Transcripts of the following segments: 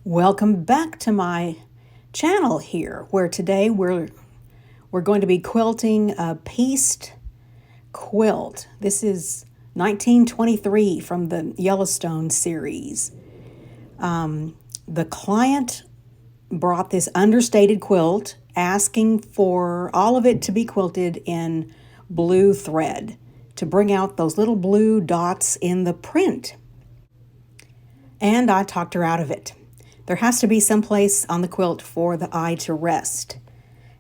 Welcome back to my channel here, where today we're going to be quilting a pieced quilt. This is 1923 from the Yellowstone series. The client brought this understated quilt, asking for all of it to be quilted in blue thread to bring out those little blue dots in the print. And I talked her out of it. There has to be some place on the quilt for the eye to rest.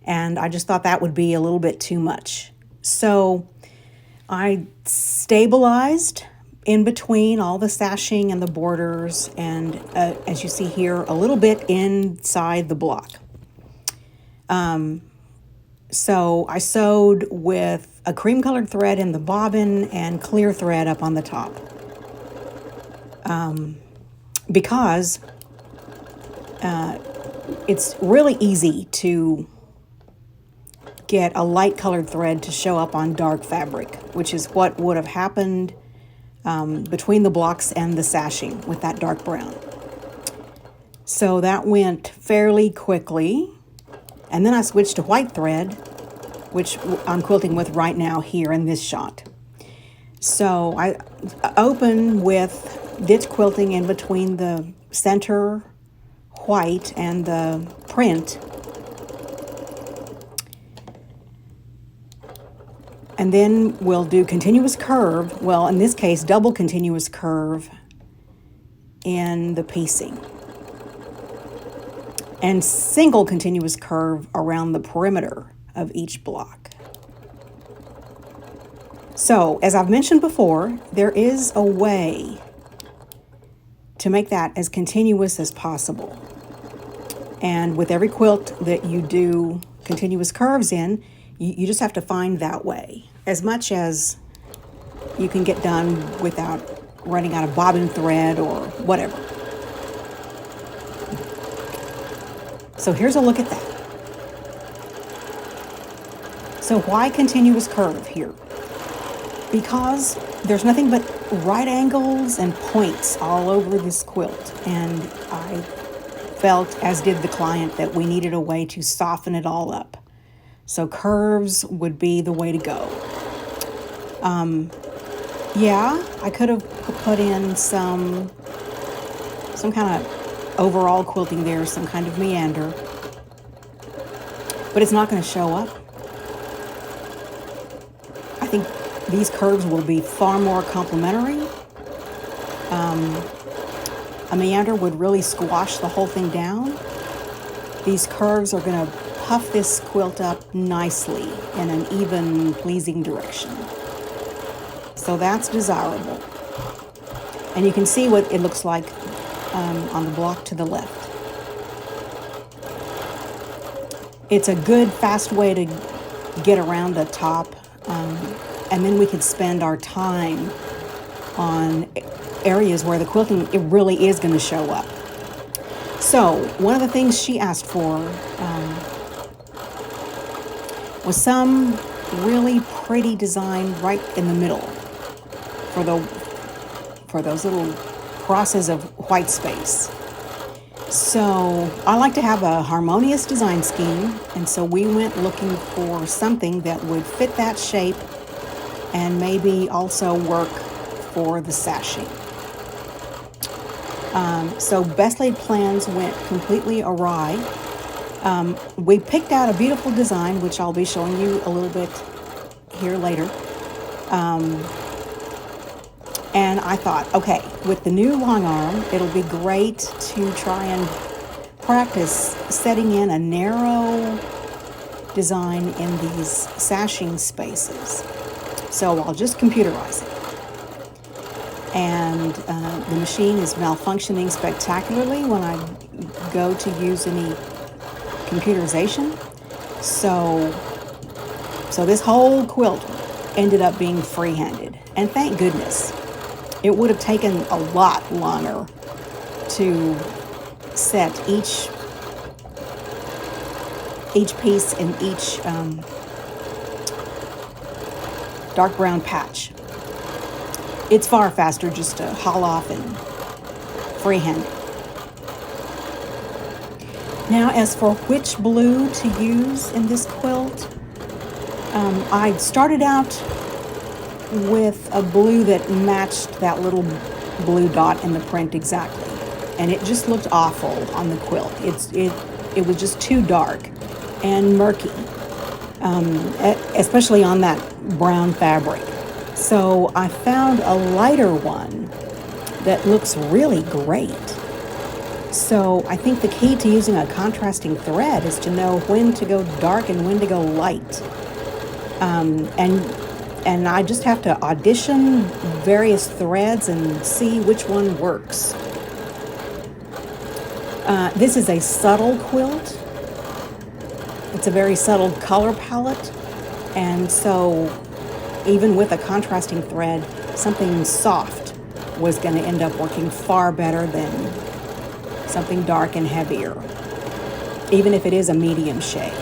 And I just thought that would be a little bit too much. So I stabilized in between all the sashing and the borders, and as you see here, a little bit inside the block. So I sewed with a cream colored thread in the bobbin and clear thread up on the top. Because it's really easy to get a light colored thread to show up on dark fabric, which is what would have happened between the blocks and the sashing with that dark brown. So that went fairly quickly. And then I switched to white thread, which I'm quilting with right now here in this shot. So I open with ditch quilting in between the center white and the print, and then we'll do continuous curve, well in this case double continuous curve in the piecing, and single continuous curve around the perimeter of each block. So as I've mentioned before, there is a way to make that as continuous as possible. And with every quilt that you do continuous curves in, you just have to find that way. As much as you can get done without running out of bobbin thread or whatever. So here's a look at that. So why continuous curve here? Because there's nothing but right angles and points all over this quilt, and I felt, as did the client, that we needed a way to soften it all up. So curves would be the way to go. Yeah, I could have put in some kind of overall quilting there, some kind of meander, but it's not going to show up. I think these curves will be far more complementary. A meander would really squash the whole thing down. These curves are going to puff this quilt up nicely in an even, pleasing direction. So that's desirable. And you can see what it looks like on the block to the left. It's a good, fast way to get around the top. And then we could spend our time on areas where the quilting, it really is going to show up. So one of the things she asked for was some really pretty design right in the middle for those little crosses of white space. So I like to have a harmonious design scheme, and so we went looking for something that would fit that shape and maybe also work for the sashing. So best laid plans went completely awry. We picked out a beautiful design, which I'll be showing you a little bit here later. And I thought, okay, with the new long arm, it'll be great to try and practice setting in a narrow design in these sashing spaces. So I'll just computerize it. And the machine is malfunctioning spectacularly when I go to use any computerization. So this whole quilt ended up being free-handed. And thank goodness. It would have taken a lot longer to set each piece in each dark brown patch. It's far faster just to haul off and freehand. Now, as for which blue to use in this quilt, I started out with a blue that matched that little blue dot in the print exactly, and it just looked awful on the quilt. It was just too dark and murky, especially on that brown fabric. So I found a lighter one that looks really great. So I think the key to using a contrasting thread is to know when to go dark and when to go light. And I just have to audition various threads and see which one works. This is a subtle quilt. It's a very subtle color palette, and so even with a contrasting thread, something soft was going to end up working far better than something dark and heavier, even if it is a medium shade.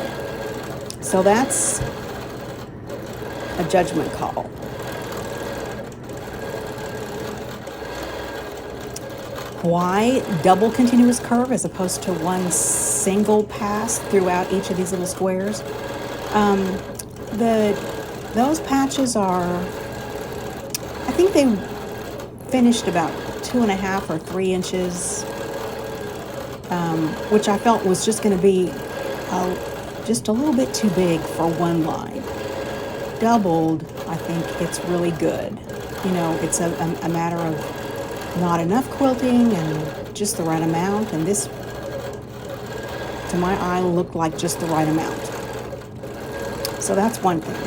So that's a judgment call. Why double continuous curve as opposed to one single pass throughout each of these little squares? Those patches are, I think they finished about 2.5 or 3 inches, which I felt was just going to be just a little bit too big for one line. Doubled, I think it's really good. You know, it's a matter of not enough quilting and just the right amount, and this, to my eye, looked like just the right amount. So that's one thing.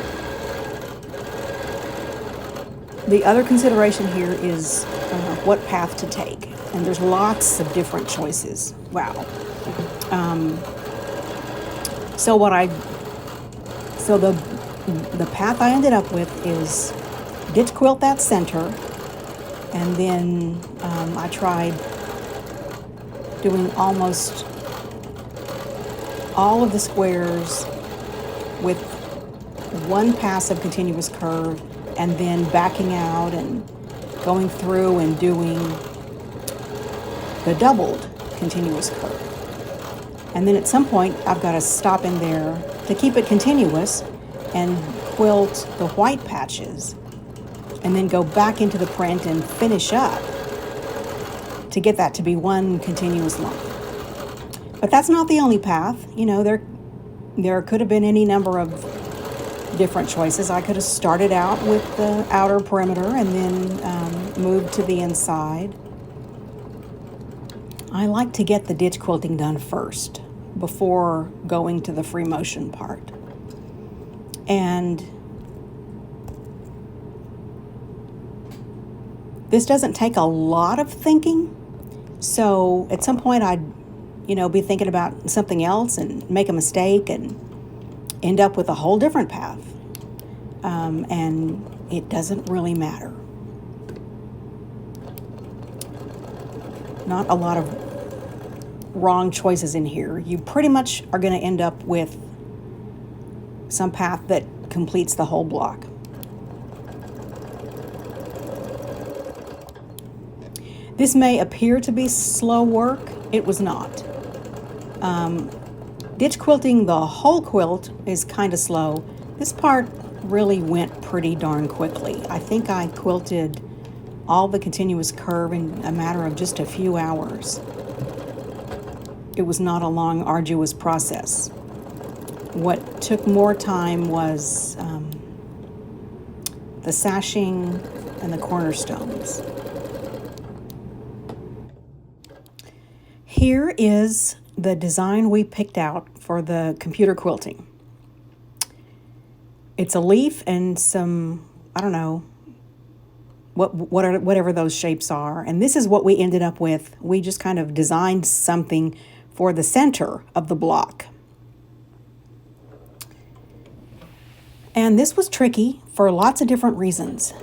The other consideration here is what path to take, and there's lots of different choices. Wow. So the path I ended up with is ditch quilt that center, and then I tried doing almost all of the squares with one pass of continuous curve, and then backing out and going through and doing the doubled continuous curve. And then at some point I've got to stop in there to keep it continuous and quilt the white patches, and then go back into the print and finish up to get that to be one continuous line. But that's not the only path. You know, there could have been any number of different choices. I could have started out with the outer perimeter and then moved to the inside. I like to get the ditch quilting done first before going to the free motion part. And this doesn't take a lot of thinking, so at some point I'd, be thinking about something else and make a mistake and end up with a whole different path, and it doesn't really matter. Not a lot of wrong choices in here. You pretty much are going to end up with some path that completes the whole block. This may appear to be slow work. It was not. Ditch quilting the whole quilt is kind of slow. This part really went pretty darn quickly. I think I quilted all the continuous curve in a matter of just a few hours. It was not a long, arduous process. What took more time was the sashing and the cornerstones. Here is the design we picked out for the computer quilting. It's a leaf and some, I don't know, whatever those shapes are. And this is what we ended up with. We just kind of designed something for the center of the block. And this was tricky for lots of different reasons.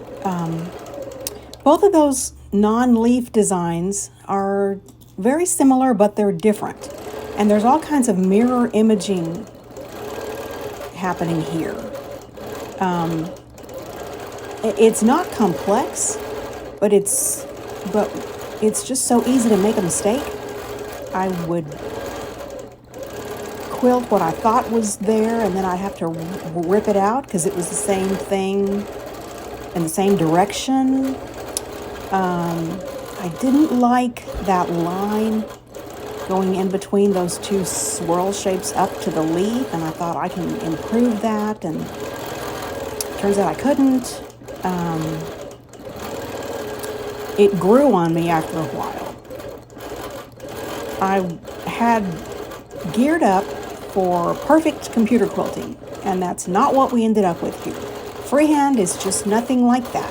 Both of those non-leaf designs are very similar, but they're different. And there's all kinds of mirror imaging happening here. It's not complex, but it's just so easy to make a mistake. I would quilt what I thought was there, and then I'd have to rip it out because it was the same thing in the same direction. I didn't like that line going in between those two swirl shapes up to the leaf, and I thought I can improve that, and turns out I couldn't. It grew on me after a while. I had geared up for perfect computer quilting, and that's not what we ended up with here. Freehand is just nothing like that.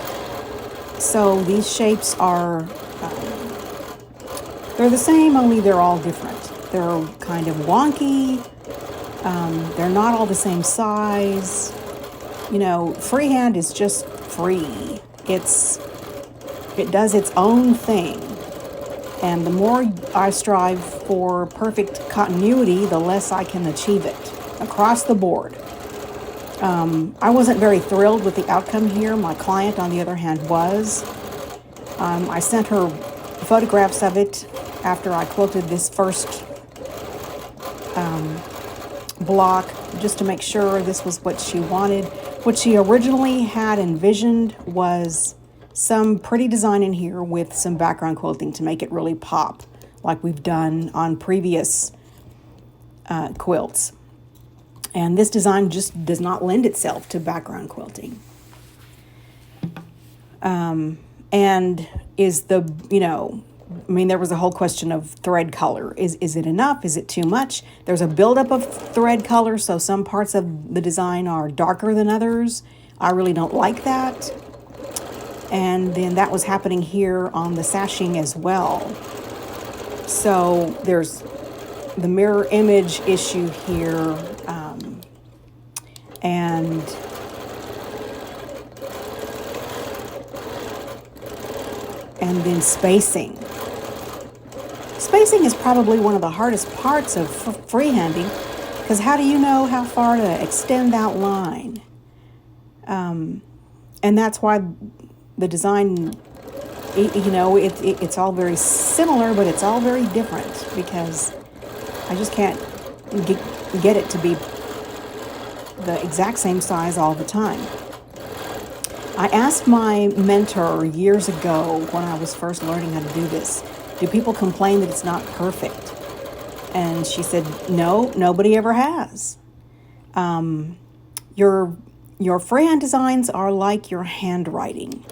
So these shapes are, they're the same, only they're all different. They're kind of wonky. They're not all the same size. You know, freehand is just free. It does its own thing. And the more I strive for perfect continuity, the less I can achieve it across the board. I wasn't very thrilled with the outcome here. My client, on the other hand, was. I sent her photographs of it after I quilted this first block, just to make sure this was what she wanted. What she originally had envisioned was some pretty design in here with some background quilting to make it really pop, like we've done on previous quilts. And this design just does not lend itself to background quilting. And is the, there was a whole question of thread color. Is it enough? Is it too much? There's a buildup of thread color, so some parts of the design are darker than others. I really don't like that. And then that was happening here on the sashing as well. So there's the mirror image issue here, and then spacing. Spacing is probably one of the hardest parts of freehanding, because how do you know how far to extend that line? And that's why the design, it's all very similar, but it's all very different, because I just can't get it to be the exact same size all the time. I asked my mentor years ago when I was first learning how to do this, do people complain that it's not perfect? And she said, no, nobody ever has. Your freehand designs are like your handwriting.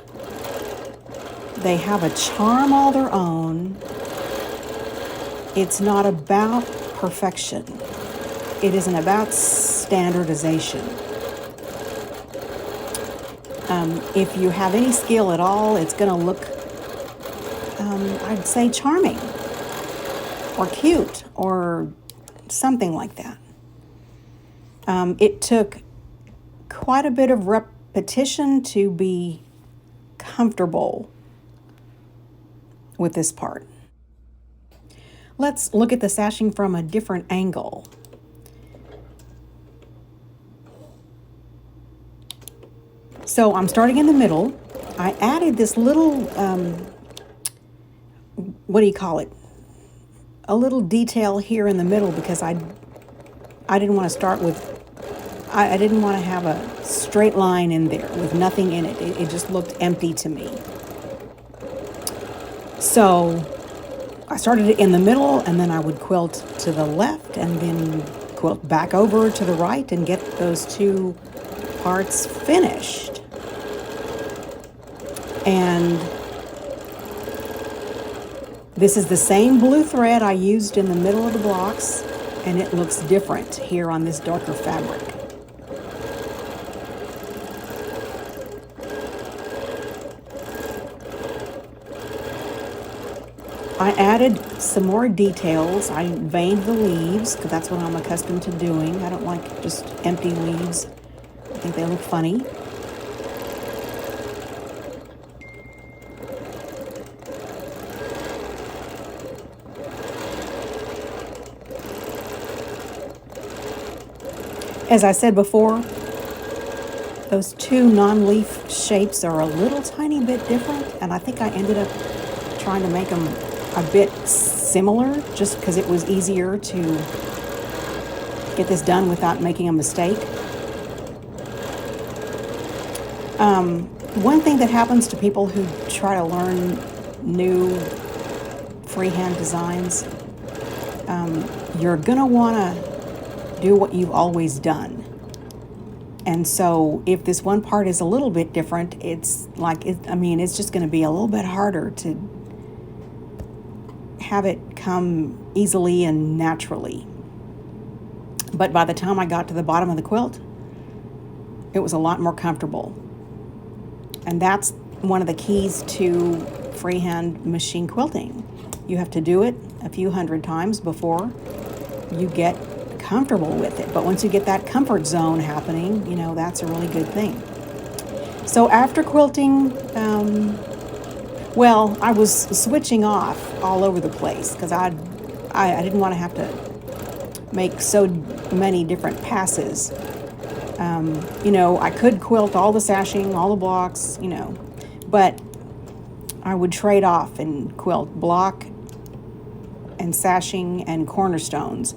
They have a charm all their own. It's not about perfection. It isn't about standardization. If you have any skill at all, it's going to look, I'd say, charming or cute or something like that. It took quite a bit of repetition to be comfortable with this part. Let's look at the sashing from a different angle. So I'm starting in the middle. I added this little, what do you call it? A little detail here in the middle, because I didn't want to start with, I didn't want to have a straight line in there with nothing in it. It just looked empty to me. So I started it in the middle, and then I would quilt to the left and then quilt back over to the right and get those two parts finished. And this is the same blue thread I used in the middle of the blocks, and it looks different here on this darker fabric. I added some more details. I veined the leaves, because that's what I'm accustomed to doing. I don't like just empty leaves. I think they look funny. As I said before, those two non-leaf shapes are a little tiny bit different, and I think I ended up trying to make them a bit similar just because it was easier to get this done without making a mistake. One thing that happens to people who try to learn new freehand designs, you're gonna wanna do what you've always done. And so if this one part is a little bit different, it's like, it's just gonna be a little bit harder to have it come easily and naturally. But by the time I got to the bottom of the quilt, it was a lot more comfortable. And that's one of the keys to freehand machine quilting. You have to do it a few hundred times before you get comfortable with it. But once you get that comfort zone happening, that's a really good thing. So after quilting, I was switching off all over the place because I didn't want to have to make so many different passes. I could quilt all the sashing, all the blocks, but I would trade off and quilt block and sashing and cornerstones.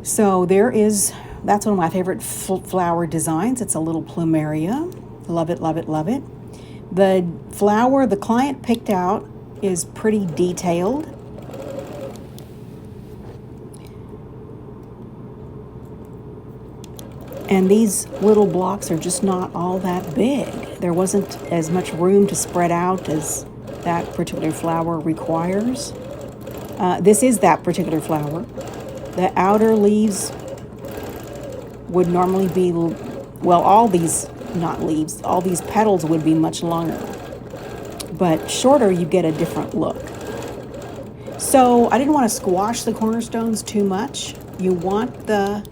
So that's one of my favorite flower designs. It's a little plumeria. Love it, love it, love it. The flower the client picked out is pretty detailed. And these little blocks are just not all that big. There wasn't as much room to spread out as that particular flower requires. This is that particular flower. The outer leaves would normally be, all these, not leaves, all these petals would be much longer. But shorter, you get a different look. So I didn't want to squash the cornerstones too much. You want the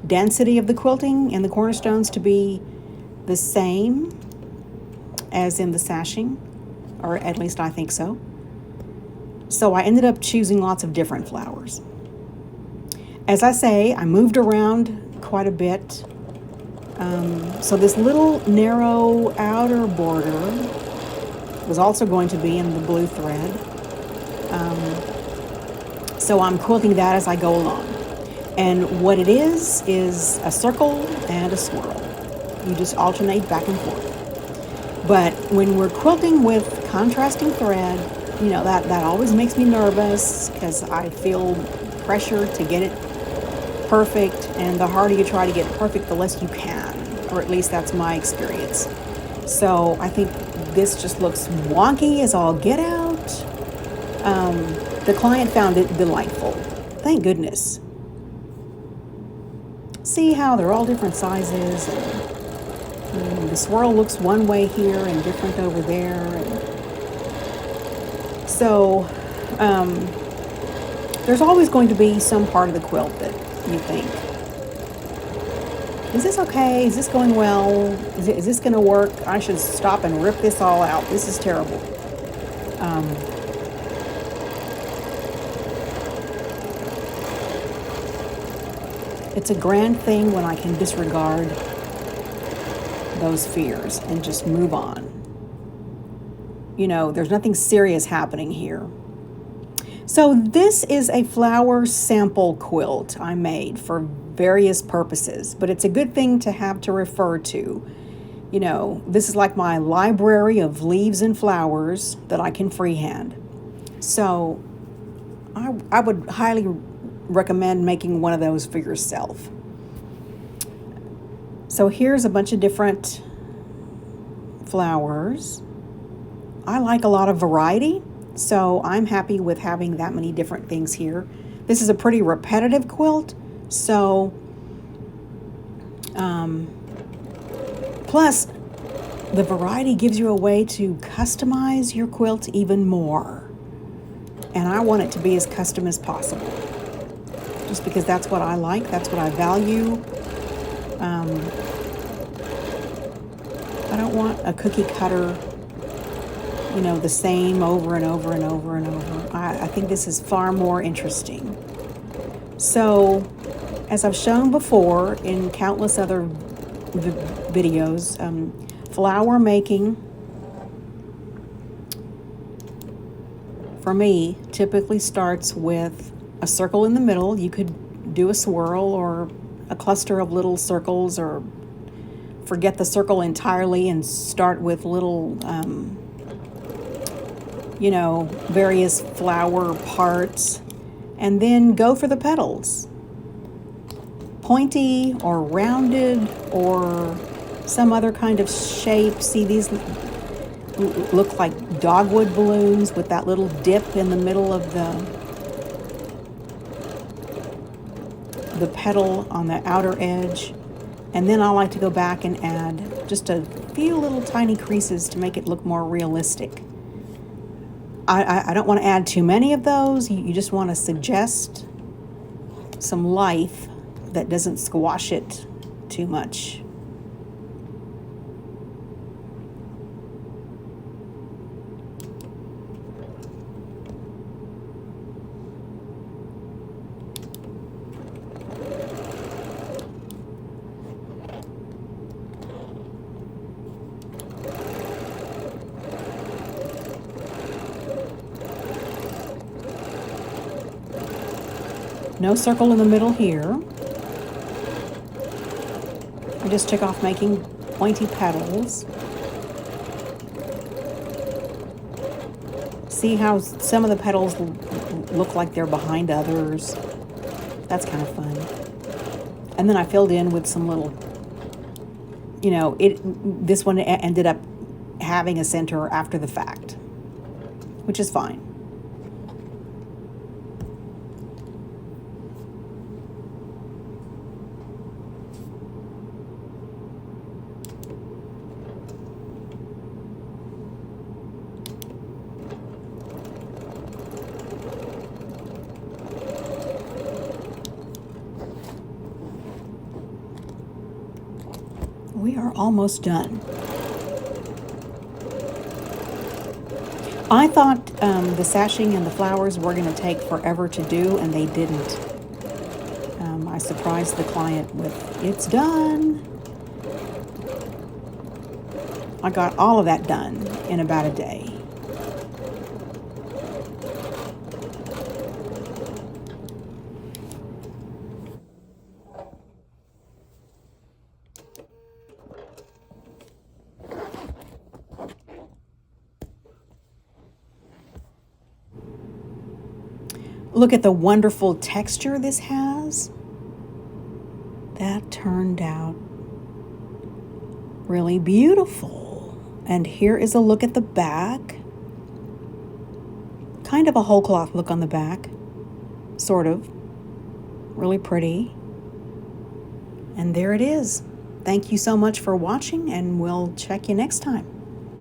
density of the quilting and the cornerstones to be the same as in the sashing, or at least I think so. So I ended up choosing lots of different flowers. As I say, I moved around quite a bit. So this little narrow outer border was also going to be in the blue thread. So I'm quilting that as I go along. And what it is a circle and a swirl. You just alternate back and forth. But when we're quilting with contrasting thread, that always makes me nervous because I feel pressure to get it perfect, and the harder you try to get perfect, the less you can, or at least that's my experience. So I think this just looks wonky as all get out. The client found it delightful. Thank goodness. See how they're all different sizes, and the swirl looks one way here and different over there. And so there's always going to be some part of the quilt that you think, is this okay? Is this going well? Is this going to work? I should stop and rip this all out. This is terrible. It's a grand thing when I can disregard those fears and just move on. There's nothing serious happening here. So this is a flower sample quilt I made for various purposes, but it's a good thing to have to refer to. This is like my library of leaves and flowers that I can freehand. So I would highly recommend making one of those for yourself. So here's a bunch of different flowers. I like a lot of variety, so I'm happy with having that many different things here. This is a pretty repetitive quilt, so plus the variety gives you a way to customize your quilt even more, and I want it to be as custom as possible, just because that's what I like, that's what I value. I don't want a cookie cutter, the same over and over and over and over. I think this is far more interesting. So, as I've shown before in countless other videos, flower making, for me, typically starts with a circle in the middle. You could do a swirl or a cluster of little circles, or forget the circle entirely and start with little, various flower parts, and then go for the petals. Pointy or rounded or some other kind of shape. See, these look like dogwood balloons with that little dip in the middle of the petal on the outer edge. And then I like to go back and add just a few little tiny creases to make it look more realistic. I don't want to add too many of those. You just want to suggest some life that doesn't squash it too much. No circle in the middle here. I just took off making pointy petals. See how some of the petals look like they're behind others? That's kind of fun. And then I filled in with some little, this one ended up having a center after the fact, which is fine. We are almost done. I thought the sashing and the flowers were going to take forever to do, and they didn't. I surprised the client with, "It's done." I got all of that done in about a day. Look at the wonderful texture this has. That turned out really beautiful. And here is a look at the back. Kind of a whole cloth look on the back. Sort of. Really pretty. And there it is. Thank you so much for watching, and we'll check you next time.